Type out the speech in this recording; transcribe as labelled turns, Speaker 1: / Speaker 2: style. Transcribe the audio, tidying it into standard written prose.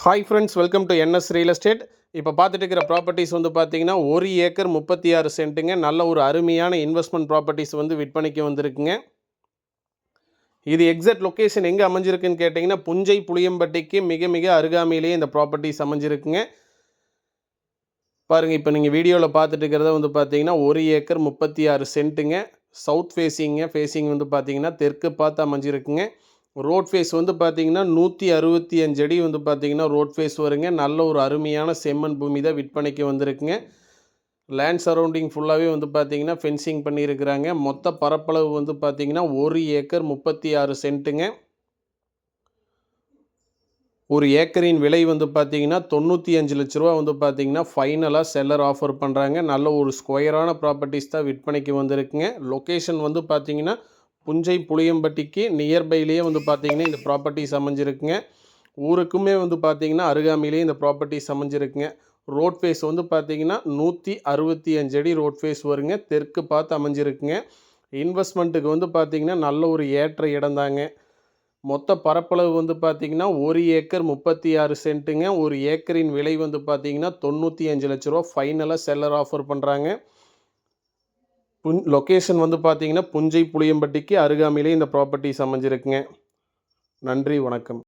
Speaker 1: Hi friends, welcome to NS real estate. இப்போ பார்த்துட்டு இருக்கிற ப்ராப்பர்ட்டிஸ் வந்து பார்த்தீங்கன்னா 1 ஏக்கர் 36 சென்ட்டுங்க. நல்ல ஒரு அருமையான இன்வெஸ்ட்மெண்ட் ப்ராப்பர்ட்டிஸ் வந்து விற்பனைக்கு வந்திருக்குங்க. இது எக்ஸாக்ட் லொக்கேஷன் எங்கே அமைஞ்சிருக்குன்னு கேட்டிங்கன்னா புஞ்சை புளியம்பட்டிக்கு மிக மிக அருகாமையிலேயே இந்த ப்ராப்பர்ட்டிஸ் அமைஞ்சிருக்குங்க. பாருங்கள், இப்போ நீங்கள் வீடியோவில் பார்த்துட்டு இருக்கிறத வந்து பார்த்தீங்கன்னா 1 ஏக்கர் 36 சென்ட்டுங்க. சவுத் ஃபேஸிங் வந்து பார்த்தீங்கன்னா தெற்கு பார்த்து அமைஞ்சிருக்குங்க. ரோட் ஃபேஸ் வந்து பார்த்தீங்கன்னா 165 அடி வந்து பார்த்தீங்கன்னா ரோட் ஃபேஸ் வருங்க. நல்ல ஒரு அருமையான செம்மண் பூமி தான் விற்பனைக்கு வந்திருக்குங்க. லேண்ட் சரௌண்டிங் ஃபுல்லாகவே வந்து பார்த்தீங்கன்னா ஃபென்சிங் பண்ணியிருக்கிறாங்க. மொத்த பரப்பளவு வந்து பார்த்தீங்கன்னா 1 ஏக்கர் 36 சென்ட்டுங்க. ஒரு ஏக்கரின் விலை வந்து பார்த்தீங்கன்னா 95 லட்ச ரூபா வந்து பார்த்தீங்கன்னா ஃபைனலாக செல்லர் ஆஃபர் பண்ணுறாங்க. நல்ல ஒரு ஸ்கொயரான ப்ராப்பர்ட்டிஸ் தான் விற்பனைக்கு வந்திருக்குங்க. லொக்கேஷன் வந்து பார்த்தீங்கன்னா புஞ்சை புளியம்பட்டிக்கு நியர்பைலேயே வந்து பார்த்தீங்கன்னா இந்த ப்ராப்பர்ட்டிஸ் அமைஞ்சிருக்குங்க. ஊருக்குமே வந்து பார்த்தீங்கன்னா அருகாமையிலேயே இந்த ப்ராப்பர்ட்டிஸ் அமைஞ்சிருக்குங்க. ரோட் ஃபேஸ் வந்து பார்த்தீங்கன்னா 165 அடி ரோட் ஃபேஸ் வருங்க. தெற்கு பார்த்து அமைஞ்சிருக்குங்க. இன்வெஸ்ட்மெண்ட்டுக்கு வந்து பார்த்தீங்கன்னா நல்ல ஒரு ஏற்ற இடம்தாங்க. மொத்த பரப்பளவு வந்து பார்த்தீங்கன்னா 1 ஏக்கர் 36 சென்ட்டுங்க. ஒரு ஏக்கரின் விலை வந்து பார்த்தீங்கன்னா 95 லட்ச ரூபா ஃபைனலாக செல்லர் ஆஃபர் பண்ணுறாங்க. லொக்கேஷன் வந்து பார்த்தீங்கன்னா புஞ்சை புளியம்பட்டிக்கு அருகாமையிலே இந்த ப்ராப்பர்ட்டிஸ் அமைஞ்சிருக்குங்க. நன்றி, வணக்கம்.